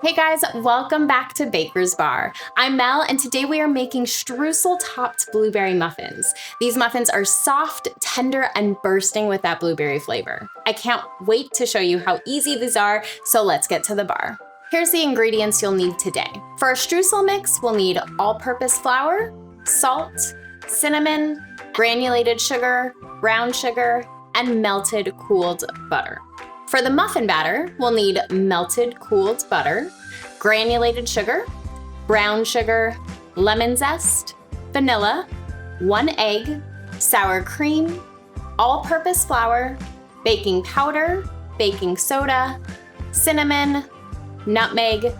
Hey guys, welcome back to Baker's Bar. I'm Mel, and today we are making Streusel-Topped Blueberry Muffins. These muffins are soft, tender, and bursting with that blueberry flavor. I can't wait to show you how easy these are, so let's get to the bar. Here's the ingredients you'll need today. For our streusel mix, we'll need all-purpose flour, salt, cinnamon, granulated sugar, brown sugar, and melted cooled butter. For the muffin batter, we'll need melted cooled butter, granulated sugar, brown sugar, lemon zest, vanilla, 1 egg, sour cream, all-purpose flour, baking powder, baking soda, cinnamon, nutmeg,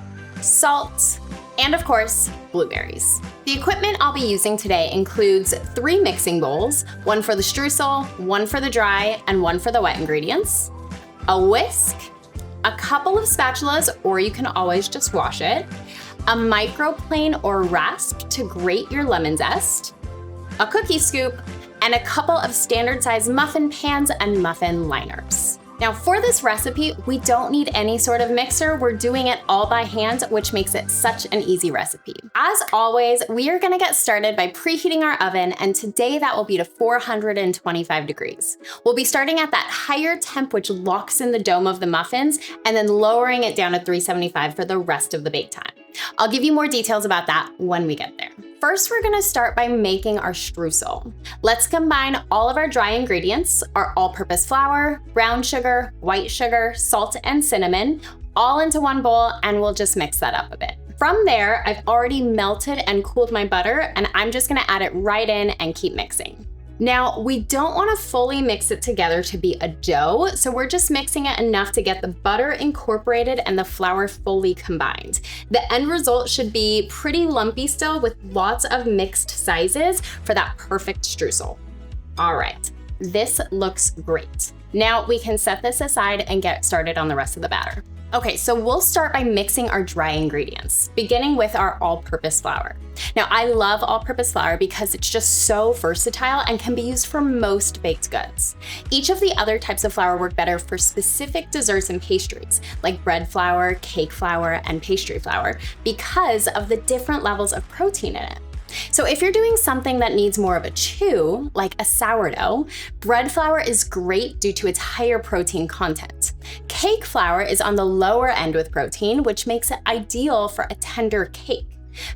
salt, and of course, blueberries. The equipment I'll be using today includes 3 mixing bowls, one for the streusel, one for the dry, and one for the wet ingredients, a whisk, a couple of spatulas, or you can always just wash it, a microplane or rasp to grate your lemon zest, a cookie scoop, and a couple of standard size muffin pans and muffin liners. Now for this recipe, we don't need any sort of mixer. We're doing it all by hand, which makes it such an easy recipe. As always, we are gonna get started by preheating our oven, and today that will be to 425 degrees. We'll be starting at that higher temp, which locks in the dome of the muffins, and then lowering it down to 375 for the rest of the bake time. I'll give you more details about that when we get there. First, we're gonna start by making our streusel. Let's combine all of our dry ingredients, our all-purpose flour, brown sugar, white sugar, salt, and cinnamon, all into one bowl, and we'll just mix that up a bit. From there, I've already melted and cooled my butter, and I'm just gonna add it right in and keep mixing. Now, we don't wanna fully mix it together to be a dough, so we're just mixing it enough to get the butter incorporated and the flour fully combined. The end result should be pretty lumpy still with lots of mixed sizes for that perfect streusel. All right, this looks great. Now we can set this aside and get started on the rest of the batter. Okay, so we'll start by mixing our dry ingredients, beginning with our all-purpose flour. Now, I love all-purpose flour because it's just so versatile and can be used for most baked goods. Each of the other types of flour work better for specific desserts and pastries, like bread flour, cake flour, and pastry flour, because of the different levels of protein in it. So if you're doing something that needs more of a chew, like a sourdough, bread flour is great due to its higher protein content. Cake flour is on the lower end with protein, which makes it ideal for a tender cake.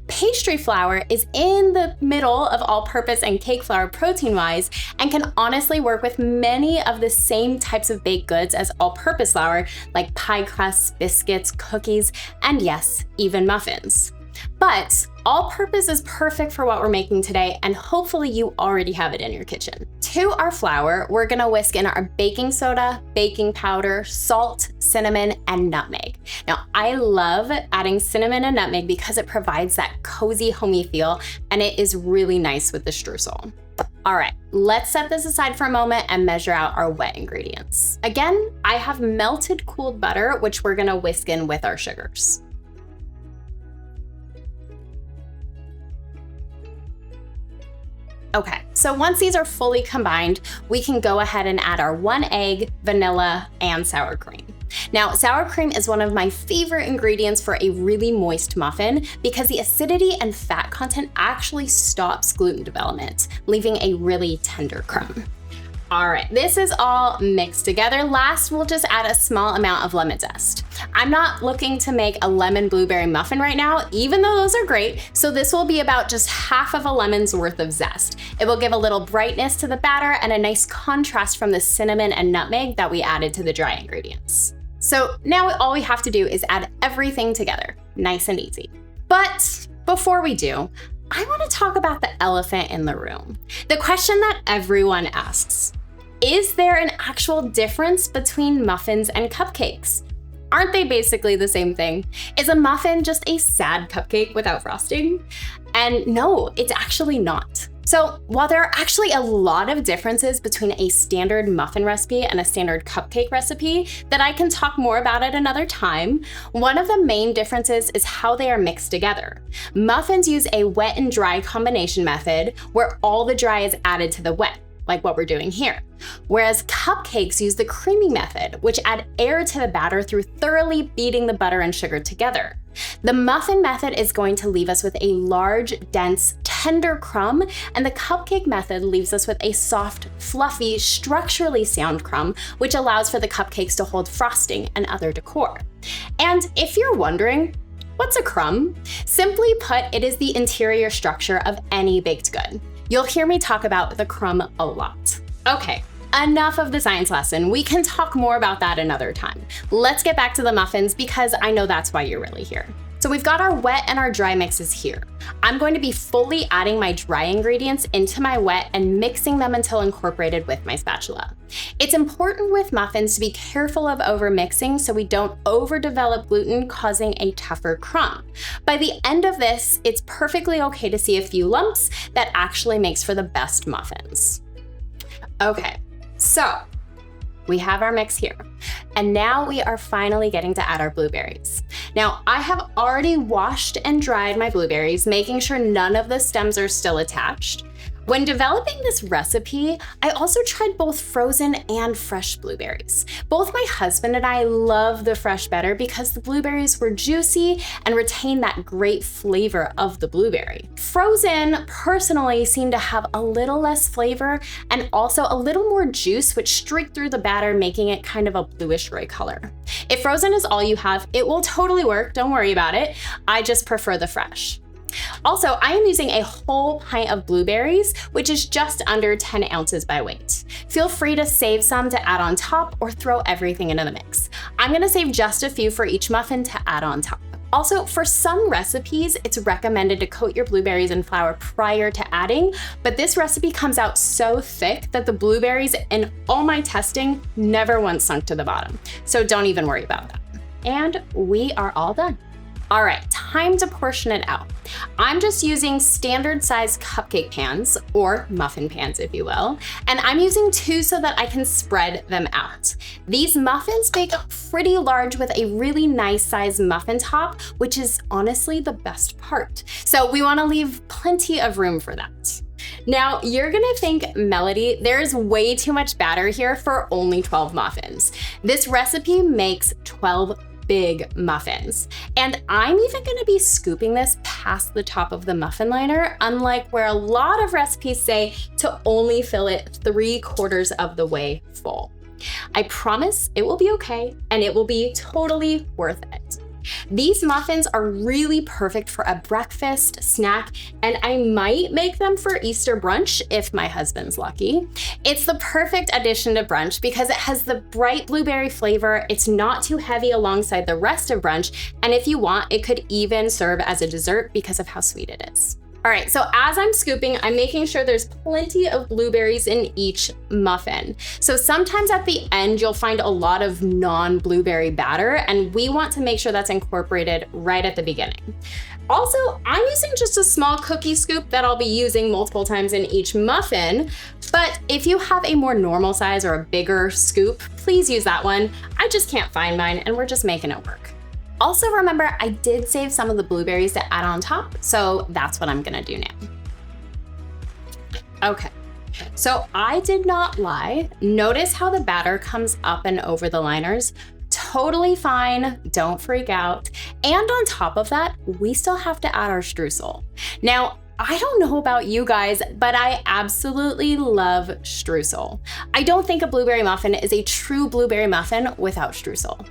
Pastry flour is in the middle of all-purpose and cake flour protein-wise and can honestly work with many of the same types of baked goods as all-purpose flour, like pie crusts, biscuits, cookies, and yes, even muffins. But all-purpose is perfect for what we're making today, and hopefully you already have it in your kitchen. To our flour, we're gonna whisk in our baking soda, baking powder, salt, cinnamon, and nutmeg. Now, I love adding cinnamon and nutmeg because it provides that cozy, homey feel, and it is really nice with the streusel. All right, let's set this aside for a moment and measure out our wet ingredients. Again, I have melted cooled butter, which we're gonna whisk in with our sugars. Okay, so once these are fully combined, we can go ahead and add our 1 egg, vanilla, and sour cream. Now, sour cream is one of my favorite ingredients for a really moist muffin because the acidity and fat content actually stops gluten development, leaving a really tender crumb. All right, this is all mixed together. Last, we'll just add a small amount of lemon zest. I'm not looking to make a lemon blueberry muffin right now, even though those are great, so this will be about just half of a lemon's worth of zest. It will give a little brightness to the batter and a nice contrast from the cinnamon and nutmeg that we added to the dry ingredients. So now all we have to do is add everything together, nice and easy. But before we do, I want to talk about the elephant in the room. The question that everyone asks. Is there an actual difference between muffins and cupcakes? Aren't they basically the same thing? Is a muffin just a sad cupcake without frosting? And no, it's actually not. So while there are actually a lot of differences between a standard muffin recipe and a standard cupcake recipe that I can talk more about at another time, one of the main differences is how they are mixed together. Muffins use a wet and dry combination method where all the dry is added to the wet. like what we're doing here. Whereas cupcakes use the creaming method, which add air to the batter through thoroughly beating the butter and sugar together. The muffin method is going to leave us with a large, dense, tender crumb, and the cupcake method leaves us with a soft, fluffy, structurally sound crumb, which allows for the cupcakes to hold frosting and other decor. And if you're wondering, what's a crumb? Simply put, it is the interior structure of any baked good. You'll hear me talk about the crumb a lot. Okay, enough of the science lesson. We can talk more about that another time. Let's get back to the muffins because I know that's why you're really here. So we've got our wet and our dry mixes here. I'm going to be fully adding my dry ingredients into my wet and mixing them until incorporated with my spatula. It's important with muffins to be careful of over-mixing so we don't overdevelop gluten, causing a tougher crumb. By the end of this, it's perfectly okay to see a few lumps that actually makes for the best muffins. Okay, so we have our mix here. And now we are finally getting to add our blueberries. Now, I have already washed and dried my blueberries, making sure none of the stems are still attached. When developing this recipe, I also tried both frozen and fresh blueberries. Both my husband and I love the fresh better because the blueberries were juicy and retain that great flavor of the blueberry. Frozen, personally, seem to have a little less flavor and also a little more juice, which streak through the batter, making it kind of a bluish-gray color. If frozen is all you have, it will totally work, don't worry about it. I just prefer the fresh. Also, I am using a whole pint of blueberries, which is just under 10 ounces by weight. Feel free to save some to add on top or throw everything into the mix. I'm gonna save just a few for each muffin to add on top. Also, for some recipes, it's recommended to coat your blueberries in flour prior to adding, but this recipe comes out so thick that the blueberries in all my testing never once sunk to the bottom. So don't even worry about that. And we are all done. All right, time to portion it out. I'm just using standard size cupcake pans, or muffin pans if you will, and I'm using 2 so that I can spread them out. These muffins bake pretty large with a really nice size muffin top, which is honestly the best part. So we wanna leave plenty of room for that. Now, you're gonna think, Melody, there is way too much batter here for only 12 muffins. This recipe makes 12 big muffins. And I'm even gonna be scooping this past the top of the muffin liner, unlike where a lot of recipes say to only fill it 3/4 of the way full. I promise it will be okay and it will be totally worth it. These muffins are really perfect for a breakfast, snack, and I might make them for Easter brunch if my husband's lucky. It's the perfect addition to brunch because it has the bright blueberry flavor, it's not too heavy alongside the rest of brunch, and if you want, it could even serve as a dessert because of how sweet it is. All right, so as I'm scooping, I'm making sure there's plenty of blueberries in each muffin. So sometimes at the end, you'll find a lot of non-blueberry batter, and we want to make sure that's incorporated right at the beginning. Also, I'm using just a small cookie scoop that I'll be using multiple times in each muffin, but if you have a more normal size or a bigger scoop, please use that one. I just can't find mine, and we're just making it work. Also remember, I did save some of the blueberries to add on top, so that's what I'm gonna do now. Okay, so I did not lie. Notice how the batter comes up and over the liners. Totally fine, don't freak out. And on top of that, we still have to add our streusel. Now, I don't know about you guys, but I absolutely love streusel. I don't think a blueberry muffin is a true blueberry muffin without streusel.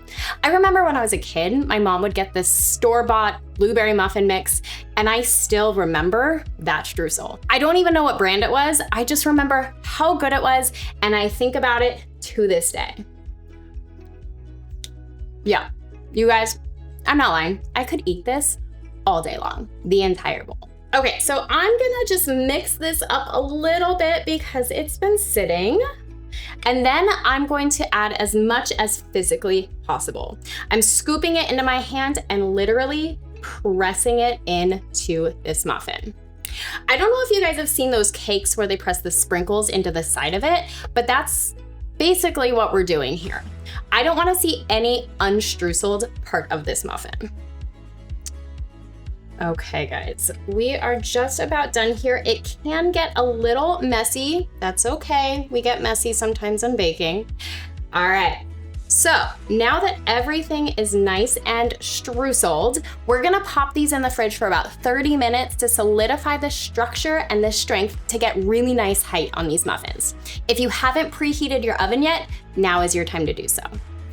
I remember when I was a kid, my mom would get this store-bought blueberry muffin mix, and I still remember that streusel. I don't even know what brand it was, I just remember how good it was, and I think about it to this day. Yeah, you guys, I'm not lying. I could eat this all day long, the entire bowl. Okay, so I'm gonna just mix this up a little bit because it's been sitting. And then I'm going to add as much as physically possible. I'm scooping it into my hand and literally pressing it into this muffin. I don't know if you guys have seen those cakes where they press the sprinkles into the side of it, but that's basically what we're doing here. I don't wanna see any unstruseled part of this muffin. Okay, guys, we are just about done here. It can get a little messy. That's okay. We get messy sometimes on baking. All right. So now that everything is nice and streuseled, we're gonna pop these in the fridge for about 30 minutes to solidify the structure and the strength to get really nice height on these muffins. If you haven't preheated your oven yet, now is your time to do so.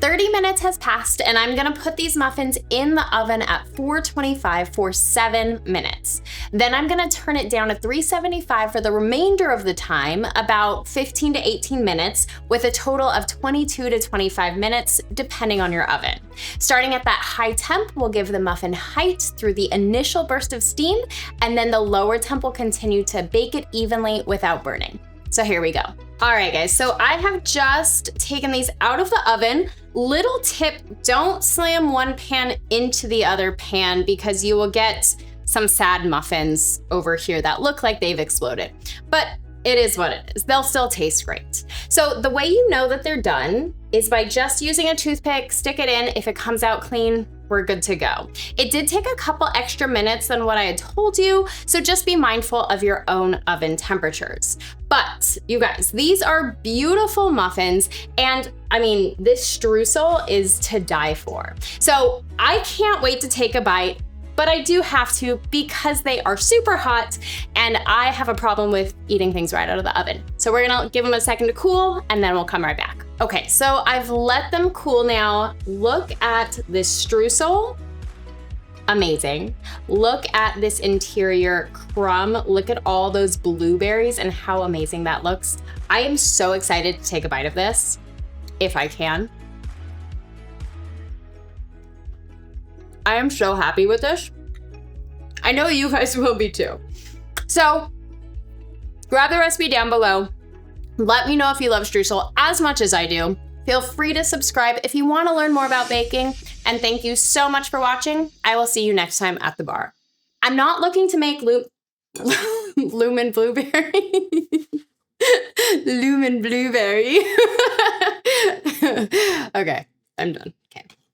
30 minutes has passed and I'm gonna put these muffins in the oven at 425 for 7 minutes. Then I'm gonna turn it down to 375 for the remainder of the time, about 15 to 18 minutes, with a total of 22 to 25 minutes, depending on your oven. Starting at that high temp will give the muffin height through the initial burst of steam, and then the lower temp will continue to bake it evenly without burning. So here we go. All right, guys, so I have just taken these out of the oven. Little tip, don't slam one pan into the other pan because you will get some sad muffins over here that look like they've exploded. But it is what it is. They'll still taste great. So the way you know that they're done is by just using a toothpick, stick it in. If it comes out clean, we're good to go. It did take a couple extra minutes than what I had told you, so just be mindful of your own oven temperatures. But you guys, these are beautiful muffins, and I mean, this streusel is to die for. So I can't wait to take a bite, but I do have to because they are super hot and I have a problem with eating things right out of the oven. So we're gonna give them a second to cool and then we'll come right back. Okay, so I've let them cool now. Look at this streusel. Amazing. Look at this interior crumb. Look at all those blueberries and how amazing that looks. I am so excited to take a bite of this, if I can. I am so happy with this. I know you guys will be too. So grab the recipe down below. Let me know if you love streusel as much as I do. Feel free to subscribe if you want to learn more about baking. And thank you so much for watching. I will see you next time at the bar. I'm not looking to make lumen blueberry. Lumen blueberry.